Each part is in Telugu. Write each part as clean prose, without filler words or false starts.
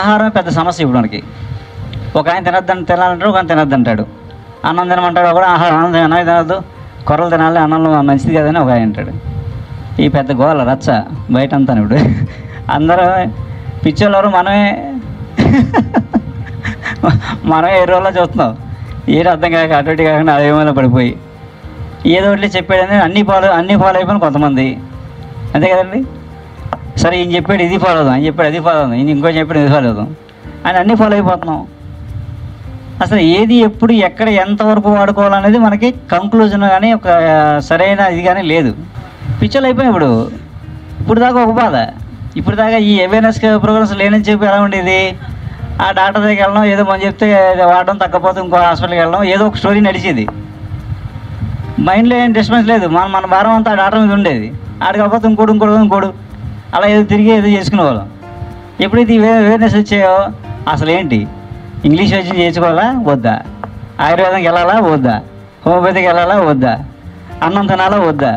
ఆహారం పెద్ద సమస్య ఇప్పుడు మనకి. ఒక ఆయన తినాలంటాడు, ఒక ఆయన తినద్దంటాడు. అన్నం తినమంటాడు, కూడా అన్నం తినద్దు, కొర్రలు తినాలి, అన్నంలో మంచిది కదని ఒక ఆయన అంటాడు. ఈ పెద్ద గోల రచ్చ బయట అంతాను. ఇప్పుడు అందరూ పిచ్చోళ్ళెవరు, మనమే ఏ రోజుల్లో చూస్తున్నాం. ఏది అర్థం కాక అటు ఇటు కాకుండా అదేమో పడిపోయి ఏదో ఒకటి చెప్పాడని అన్నీ ఫాలో అయిపోయిన కొంతమంది, అంతే కదండి. సరే ఈయన చెప్పాడు ఇది ఫాలో అవుదాం, ఆయన చెప్పాడు అది ఫాలో అవుదాం, ఈయన ఇంకో చెప్పాడు ఇది ఫాలో అవుదాం అని అన్నీ ఫాలో అయిపోతున్నాం. అసలు ఏది ఎప్పుడు ఎక్కడ ఎంతవరకు వాడుకోవాలనేది మనకి కంక్లూజన్ కానీ ఒక సరైన ఇది కానీ లేదు. పిచ్చోళ్ళు అయిపోయి ఇప్పుడు దాకా ఒక బాధ. ఇప్పుడు దాకా ఈ అవేర్నెస్ ప్రోగ్రామ్స్ లేనని చెప్పి ఎలా ఉండేది, ఆ డాక్టర్ దగ్గరికి వెళ్ళడం, ఏదో మనం చెప్తే వాడడం, తగ్గపోతే ఇంకో హాస్పిటల్కి వెళ్ళడం, ఏదో ఒక స్టోరీ నడిచేది. మైండ్లో ఏం డిస్టర్బెన్స్ లేదు, మన భారం అంతా డాక్టర్ మీద ఉండేది. ఆడికి కాకపోతే ఇంకోడు అలా ఏదో తిరిగి ఏదో చేసుకునే వాళ్ళం. ఎప్పుడైతే అవేర్నెస్ వచ్చాయో అసలు ఏంటి, ఇంగ్లీష్ వైద్యం చేయించుకోవాలా వద్దా, ఆయుర్వేదంకి వెళ్ళాలా వద్దా, హోమియోపతికి వెళ్ళాలా వద్దా, అన్నం తినాలా వద్దా,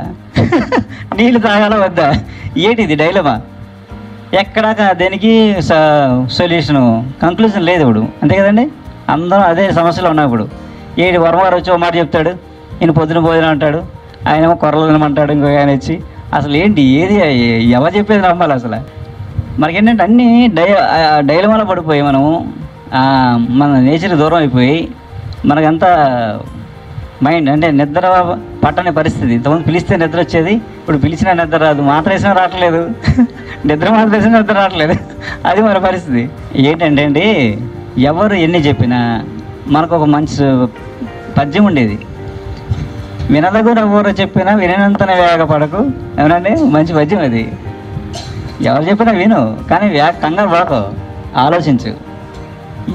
నీళ్ళు తాగాలా వద్దా, ఏంటిది డైలమా? ఎక్కడా దేనికి సొల్యూషను కంక్లూజన్ లేదు ఇప్పుడు, అంతే కదండి. అందరూ అదే సమస్యలో ఉన్నాయి ఇప్పుడు. ఏడు వర్మగారు వచ్చి ఒక మాట చెప్తాడు, ఈయన పొద్దున భోజనం అంటాడు, ఆయనేమో కొర్రలు తినమంటాడు, ఇంకొక ఆయన వచ్చి అసలు ఏంటి ఏది ఎవరు చెప్పేది నమ్మాలి అసలు. మనకేంటంటే అన్నీ డైలమాలో పడిపోయి మనము మన నేచర్కి దూరం అయిపోయి మనకంతా మైండ్ అంటే నిద్ర పట్టని పరిస్థితి. ఇంతకుముందు పిలిస్తే నిద్ర వచ్చేది, ఇప్పుడు పిలిచినా నిద్ర రాదు, మాత్ర వేసినా రావట్లేదు, నిద్ర మాత్ర వేసినా నిద్ర రావట్లేదు. అది మన పరిస్థితి. ఏంటంటే అండి, ఎవరు ఎన్ని చెప్పినా మనకు ఒక మంచి పద్యం ఉండేది, వినదగున ఎవరు చెప్పినా వినంతన వేగపడకు, ఏమనండి మంచి పద్యం అది. ఎవరు చెప్పినా విను, కానీ కంగారు పడకు, ఆలోచించు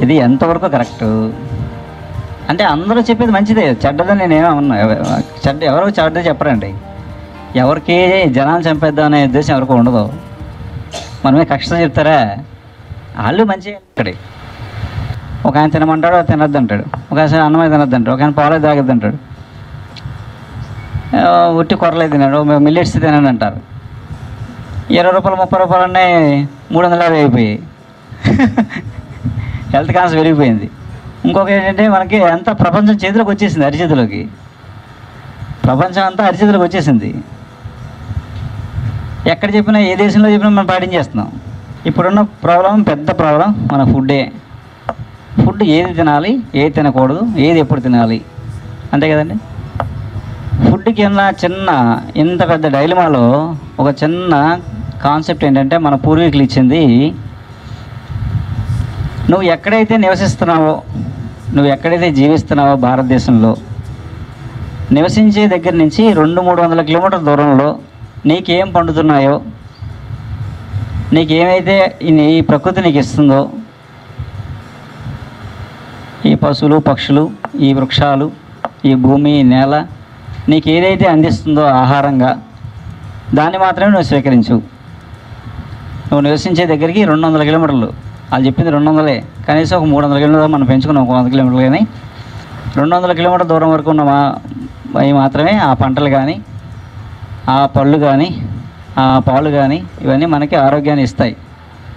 ఇది ఎంతవరకు కరెక్టు. అంటే అందరూ చెప్పేది మంచిదే, చెడ్డదని నేనేమన్నా ఎవరో చెడ్డ చెప్పరండి. ఎవరికి జనాలు చంపేద్దాం అనే ఉద్దేశం ఎవరికి ఉండదు. మనమే కష్టం చెప్తారా, వాళ్ళు మంచిగా ఇక్కడ. ఒక ఆయన తినమంటాడు, తినద్దు అంటాడు, ఒక ఆయన అన్నమే తినద్దు అంటాడు, ఒక ఆయన పాలే తాగద్దు అంటాడు, ఉట్టి కొరలే తినాడు, మిల్లెట్స్ తినాడు అంటారు. 20 రూపాయలు 30 రూపాయలనే 350 అయిపోయాయి. హెల్త్ కాన్స్ పెరిగిపోయింది. ఇంకొక ఏంటంటే మనకి అంతా ప్రపంచం చేతిలోకి వచ్చేసింది, అరిచేతిలోకి. ప్రపంచం అంతా అరిచేతిలోకి వచ్చేసింది. ఎక్కడ చెప్పినా ఏ దేశంలో చెప్పినా మనం పాటించేస్తున్నాం. ఇప్పుడున్న ప్రాబ్లం, పెద్ద ప్రాబ్లం మన ఫుడ్డే. ఫుడ్ ఏది తినాలి, ఏది తినకూడదు, ఏది ఎప్పుడు తినాలి, అంతే కదండి. ఫుడ్కి ఇంత పెద్ద డైలమాలో ఒక చిన్న కాన్సెప్ట్ ఏంటంటే, మన పూర్వీకులు ఇచ్చింది, నువ్వు ఎక్కడైతే నివసిస్తున్నావో, నువ్వు ఎక్కడైతే జీవిస్తున్నావో భారతదేశంలో నివసించే దగ్గర నుంచి 200-300 కిలోమీటర్ల దూరంలో నీకేం పండుతున్నాయో, నీకేమైతే ఈ ప్రకృతి నీకు ఇస్తుందో, ఈ పశువులు పక్షులు, ఈ వృక్షాలు, ఈ భూమి, ఈ నేల నీకు ఏదైతే అందిస్తుందో ఆహారంగా, దాన్ని మాత్రమే నువ్వు స్వీకరించు. నువ్వు నివసించే దగ్గరికి 200 కిలోమీటర్లు, వాళ్ళు చెప్పింది 200, కనీసం ఒక 300 కిలోమీటర్లు మనం పెంచుకున్నాం, ఒక 100 కిలోమీటర్లు. కానీ 200 కిలోమీటర్ల దూరం వరకు ఉన్న అవి మాత్రమే ఆ పంటలు కానీ, ఆ పళ్ళు కానీ, ఆ పాలు కానీ, ఇవన్నీ మనకి ఆరోగ్యాన్ని ఇస్తాయి.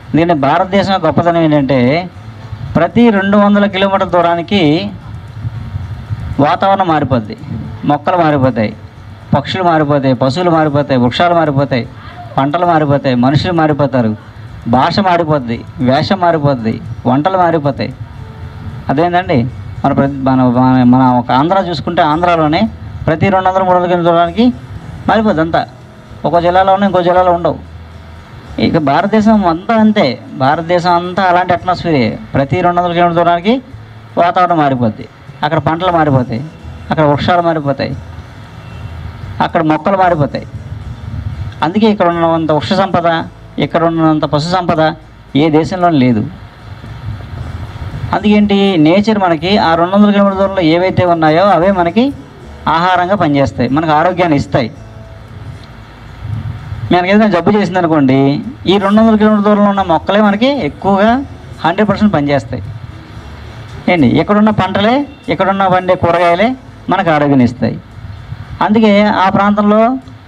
ఎందుకంటే భారతదేశం గొప్పతనం ఏంటంటే, ప్రతి 200 కిలోమీటర్ల దూరానికి వాతావరణం మారిపోద్ది, మొక్కలు మారిపోతాయి, పక్షులు మారిపోతాయి, పశువులు మారిపోతాయి, వృక్షాలు మారిపోతాయి, పంటలు మారిపోతాయి, మనుషులు మారిపోతారు, భాష మారిపోద్ది, వేషం మారిపోద్ది, వంటలు మారిపోతాయి. అదేంటండి మన ఒక ఆంధ్ర చూసుకుంటే, ఆంధ్రాలోనే ప్రతి 200-300 కిలోమీటర్ల దూరానికి మారిపోద్ది అంతా. ఒక జిల్లాలో ఉన్న ఇంకో జిల్లాలో ఉండవు. ఇక భారతదేశం అంతా అంతే, భారతదేశం అంతా అలాంటి అట్మాస్ఫియరే. ప్రతి 200 కిలోమీటర్ల దూరానికి వాతావరణం మారిపోద్ది, అక్కడ పంటలు మారిపోతాయి, అక్కడ వృక్షాలు మారిపోతాయి, అక్కడ మొక్కలు మారిపోతాయి. అందుకే ఇక్కడ ఉన్నంత వృక్ష సంపద, ఇక్కడ ఉన్నంత పశు సంపద ఏ దేశంలో లేదు. అందుకేంటి, నేచర్ మనకి ఆ 200 కిలోమీటర్ల దూరంలో ఏవైతే ఉన్నాయో అవే మనకి ఆహారంగా పనిచేస్తాయి, మనకు ఆరోగ్యాన్ని ఇస్తాయి. మనకి ఏదైనా జబ్బు చేసిందనుకోండి, ఈ 200 కిలోమీటర్ల దూరంలో ఉన్న మొక్కలే మనకి ఎక్కువగా 100% పనిచేస్తాయి. ఏంటి, ఇక్కడున్న పంటలే, ఇక్కడున్న పండే కూరగాయలే మనకు ఆరోగ్యాన్ని ఇస్తాయి. అందుకే ఆ ప్రాంతంలో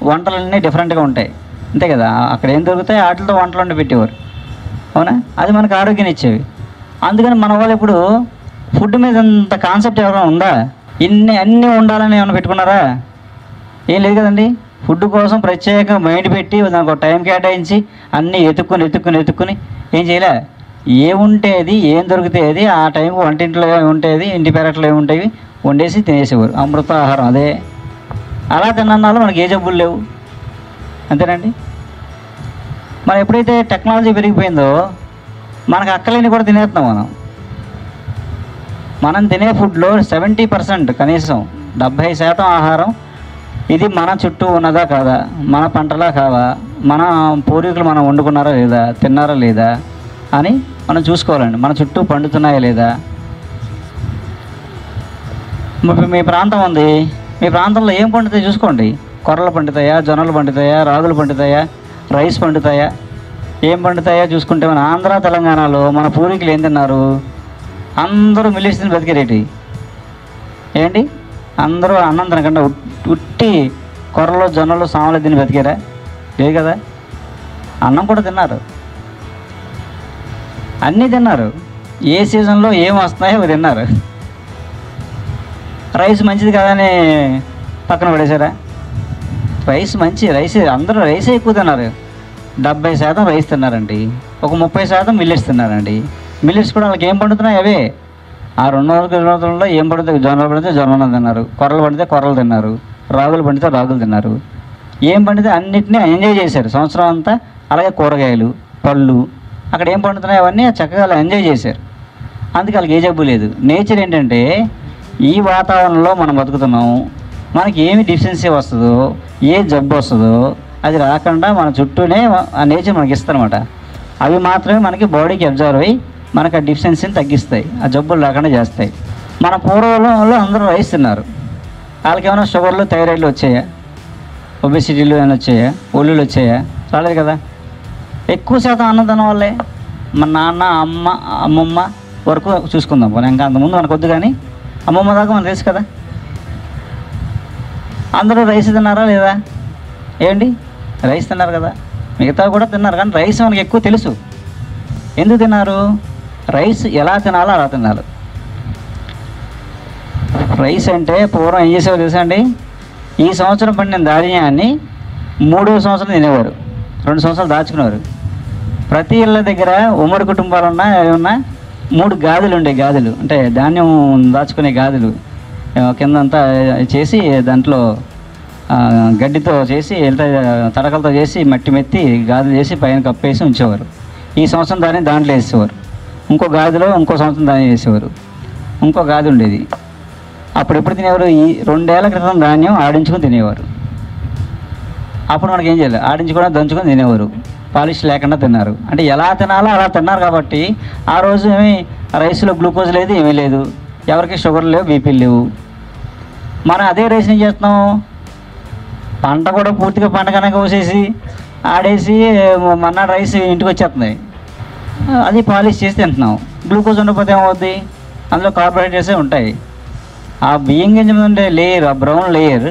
వంటలన్నీ డిఫరెంట్గా ఉంటాయి, అంతే కదా. అక్కడ ఏం దొరుకుతాయి వాటితో వంటలు వండి పెట్టేవారు. అవునా? అది మనకు ఆరోగ్యాన్ని ఇచ్చేవి. అందుకని మన వాళ్ళు ఇప్పుడు ఫుడ్ మీద అంత కాన్సెప్ట్ ఎవరైనా ఉందా? అన్నీ ఉండాలని ఏమైనా పెట్టుకున్నారా? ఏం లేదు కదండి. ఫుడ్ కోసం ప్రత్యేకంగా మైండ్ పెట్టి దానికి ఒక టైం కేటాయించి అన్నీ ఎత్తుక్కుని ఏం చేయలే. ఏముంటేది, ఏం దొరికితేది ఆ టైంకి వంటింట్లో ఏముంటేది, ఇంటి పెరట్లో ఏముంటేవి వండేసి తినేసేవారు. అమృత ఆహారం అదే. అలా తిన్నాళ్ళు మనకి ఏ జబ్బులు లేవు. అంతేనండి. మనం ఎప్పుడైతే టెక్నాలజీ పెరిగిపోయిందో మనకు అక్కలేని కూడా తినేస్తున్నాం. మనం తినే ఫుడ్లో 70% కనీసం 70% ఆహారం ఇది మన చుట్టూ ఉన్నదా కాదా, మన పంటలా కాదా, మన పూర్వీకులు మనం వండుకున్నారా లేదా, తిన్నారా లేదా అని మనం చూసుకోవాలండి. మన చుట్టూ పండుతున్నాయా లేదా. మీ ప్రాంతం ఉంది, మీ ప్రాంతంలో ఏం పండుతాయో చూసుకోండి. కొర్రలు పండుతాయా, జొన్నలు పండుతాయా, రాగులు పండుతాయా, రైస్ పండుతాయా, ఏం పండుతాయా చూసుకుంటే మన ఆంధ్ర తెలంగాణలో మన పూర్వీకులు ఏం తిన్నారు? అందరూ మిల్లెట్స్ తిని బతికేరేటి ఏంటి? అందరూ అన్నం తినకుండా ఉట్టి కొర్రలు జొన్నలు సామలు తిని బతికారా? లేదు కదా. అన్నం కూడా తిన్నారు, అన్నీ తిన్నారు. ఏ సీజన్లో ఏం వస్తున్నాయో అవి తిన్నారు. రైస్ మంచిది కాదని పక్కన పడేశారా? రైస్ మంచి రైస్, అందరూ రైసే ఎక్కువ తిన్నారు. 70% రైస్ తిన్నారండి, ఒక 30% మిల్లెట్స్ తిన్నారండి. మిల్లెట్స్ కూడా వాళ్ళకి ఏం పండుతున్నాయి? అవే. ఆ 200 కిలోమీటర్లలో ఏం పడితే జొన్నలు పడితే జొన్నలు తిన్నారు, కొర్రలు పడితే కొర్రలు తిన్నారు, రాగులు పండితే రాగులు తిన్నారు. ఏం పండితే అన్నిటినీ ఎంజాయ్ చేశారు సంవత్సరం అంతా. అలాగే కూరగాయలు, పళ్ళు, అక్కడ ఏం పండుతున్నాయి అవన్నీ చక్కగా అలా ఎంజాయ్ చేశారు. అందుకే వాళ్ళకి ఏ జబ్బు లేదు. నేచర్ ఏంటంటే ఈ వాతావరణంలో మనం బతుకుతున్నాం, మనకి ఏమి డిఫిషియన్సీ వస్తుందో, ఏ జబ్బు వస్తుందో అది రాకుండా మన చుట్టూనే ఆ నేచర్ మనకి ఇస్తారన్నమాట. అవి మాత్రమే మనకి బాడీకి అబ్జర్వ్ అయ్యి మనకు ఆ డిఫిషియన్సీని తగ్గిస్తాయి, ఆ జబ్బులు రాకుండా చేస్తాయి. మన పూర్వంలో అందరూ రైస్ తిన్నారు. వాళ్ళకి ఏమైనా షుగర్లు, థైరాయిడ్లు వచ్చాయా, ఒబెసిటీలు ఏమైనా వచ్చాయా, ఒళ్ళులు వచ్చాయా? రాలేదు కదా. ఎక్కువ శాతం అన్నం తినడం వల్లే. మన నాన్న, అమ్మమ్మ వరకు చూసుకుందాం పోనీ, ఇంకా అంతకుముందు మనకు వద్దు కానీ అమ్మమ్మ దాకా మనకు తెలుసు కదా. అందరూ రైస్ తిన్నారా లేదా? ఏంటి, రైస్ తిన్నారు కదా. మిగతా కూడా తిన్నారు కానీ రైస్ మనకి ఎక్కువ తెలుసు. ఎందుకు తిన్నారు? రైస్ ఎలా తినాలో అలా తినాలి. రైస్ అంటే పూర్వం ఏం చేసేవారు తెలుసా అండి? ఈ సంవత్సరం పండిన ధాన్యాన్ని 3వ సంవత్సరం తినేవారు, 2 సంవత్సరాలు దాచుకునేవారు. ప్రతి ఇళ్ళ దగ్గర ఉమ్మడి కుటుంబాలు ఉన్నా ఏమన్నా 3 గాదులు ఉండే, గాదులు అంటే ధాన్యం దాచుకునే గాదులు కిందంతా చేసి దాంట్లో గడ్డితో చేసి తడకలతో చేసి మట్టి మెత్తి గాదులు చేసి పైన కప్పేసి ఉంచేవారు. ఈ సంవత్సరం దాంట్లో వేసేవారు. ఇంకో గాదిలో ఇంకో సంవత్సరం ధాన్యం వేసేవారు. ఇంకో గాది ఉండేది. అప్పుడు ఎప్పుడు తినేవారు? ఈ 2 ఏళ్ల క్రితం ధాన్యం ఆడించుకొని తినేవారు. అప్పుడు మనకి ఏం చేయాలి? ఆడించుకొని దంచుకొని తినేవారు, పాలిష్ లేకుండా తిన్నారు. అంటే ఎలా తినాలో అలా తిన్నారు కాబట్టి ఆ రోజు ఏమీ రైస్లో గ్లూకోజ్ లేదు, ఏమీ లేదు, ఎవరికి షుగర్ లేవు, బీపీలు లేవు. మనం అదే రైస్ ఏం చేస్తున్నాం? పంట కూడా పూర్తిగా పంటగానే కోసేసి ఆడేసి మన్నాడు రైస్ ఇంటికి వచ్చేస్తుంది. అది పాలిష్ చేసి తింటున్నాం. గ్లూకోజ్ ఉండకపోతే ఏమవుద్ది? అందులో కార్బోహైడ్రేట్సే ఉంటాయి. ఆ బియ్యం గింజ మీద ఉండే లేయర్, ఆ బ్రౌన్ లేయర్,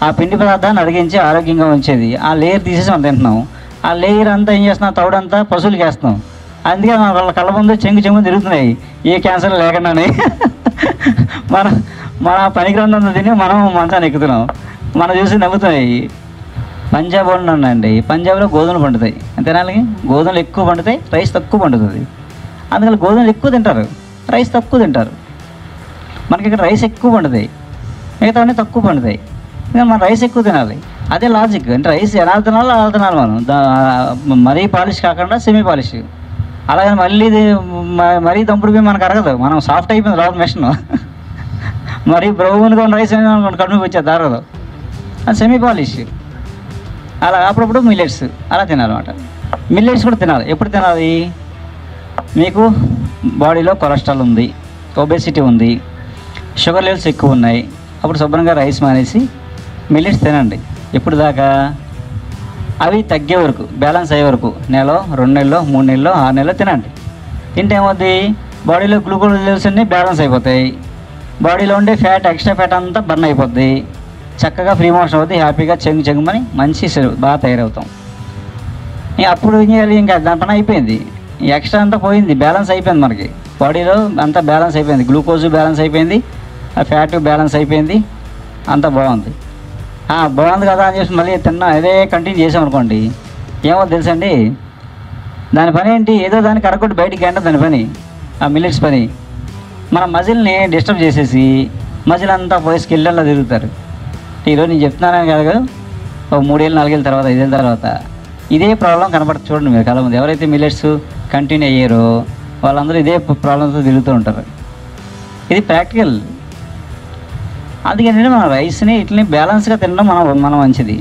ఆ పిండి పదార్థాన్ని అడిగించి ఆరోగ్యంగా ఉంచేది. ఆ లేయర్ తీసేసి మనం తింటున్నాం. ఆ లేయర్ అంతా ఏం చేస్తున్నాం? తౌడంతా పశువులకి వేస్తున్నాం. అందుకే వాళ్ళ కళ్ళ ముందు చెంగు తిరుగుతున్నాయి, ఏ క్యాన్సర్ లేకుండానే. మన పనికిరందంతా తిని మనం మంచాన్ని ఎక్కుతున్నాం. మనం చూసి నవ్వుతున్నాయి. పంజాబ్ వాళ్ళు ఉన్నాయండి, పంజాబ్లో గోధుమలు పండుతాయి. అంతేనాళ్ళకి గోధుమలు ఎక్కువ పండుతాయి, రైస్ తక్కువ పండుతుంది. అందుకని గోధుమలు ఎక్కువ తింటారు, రైస్ తక్కువ తింటారు. మనకి ఇక్కడ రైస్ ఎక్కువ పండుతాయి, మిగతావన్నీ తక్కువ పండుతాయి. ఇంకా మనం రైస్ ఎక్కువ తినాలి. అదే లాజిక్. అంటే రైస్ ఎలా తినాలో అలా తినాలి మనం. మరీ పాలిష్ కాకుండా సెమీ పాలిష్. అలాగే మరీ దంపుడు బియ్యం మనకు అరగదు, మనం సాఫ్ట్ అయిపోయింది రాదు మెషిన్. మరీ బ్రౌన్గా ఉన్న రైస్ కడుపుకి వచ్చేది అరగదు, అది సెమీ పాలిష్. అలా అప్పుడప్పుడు మిల్లెట్స్ అలా తినాలన్నమాట. మిల్లెట్స్ కూడా తినాలి. ఎప్పుడు తినాలి? మీకు బాడీలో కొలెస్ట్రాల్ ఉంది, ఒబెసిటీ ఉంది, షుగర్ లెవెల్స్ ఎక్కువ ఉన్నాయి, అప్పుడు శుభ్రంగా రైస్ మానేసి మిల్లెట్స్ తినండి. ఎప్పుడు దాకా? అవి తగ్గే వరకు, బ్యాలెన్స్ అయ్యే వరకు, నెల, 2 నెలలు, 3 నెలలు, 6 నెలలు తినండి. తింటే ఏమవుద్ది? బాడీలో గ్లూకోజ్ లెవెల్స్ అన్నీ బ్యాలెన్స్ అయిపోతాయి. బాడీలో ఉండే ఫ్యాట్, ఎక్స్ట్రా ఫ్యాట్ అంతా బర్న్ అయిపోద్ది. చక్కగా ఫ్రీ మోషన్ అవుతుంది, హ్యాపీగా చెంగుమని మంచి బాగా తయారవుతాం. అప్పుడు ఏం చేయాలి? ఇంకా దాని పని అయిపోయింది. ఎక్స్ట్రా అంతా పోయింది, బ్యాలెన్స్ అయిపోయింది, మనకి బాడీలో అంతా బ్యాలెన్స్ అయిపోయింది, గ్లూకోజ్ బ్యాలెన్స్ అయిపోయింది, ఆ ఫ్యాట్ బ్యాలెన్స్ అయిపోయింది, అంతా బాగుంది. బాగుంది కదా అని చెప్పి మళ్ళీ అదే కంటిన్యూ చేసామనుకోండి, ఏమో తెలుసండి దాని పని ఏంటి, ఏదో దానికి అరగొట్టి బయటికి ఎండ దాని పని, ఆ మిల్లెట్స్ పని మన మజిల్ని డిస్టర్బ్ చేసేసి మజిల్ అంతా పోయి స్కిల్లర్లో తిరుగుతారు. ఈరోజు నేను చెప్తున్నాను కదా, ఒక 3 ఏళ్ళు 4 ఏళ్ళ తర్వాత 5 ఏళ్ళ తర్వాత ఇదే ప్రాబ్లం కనపడుతుంది చూడండి మీరు కళ్ళ ముందు. ఎవరైతే మిల్లెట్స్ కంటిన్యూ అయ్యారో వాళ్ళందరూ ఇదే ప్రాబ్లంతో తిరుగుతూ ఉంటారు. ఇది ప్రాక్టికల్. అందుకని మనం రైస్ని ఇట్లని బ్యాలెన్స్గా తినడం మనం మంచిది.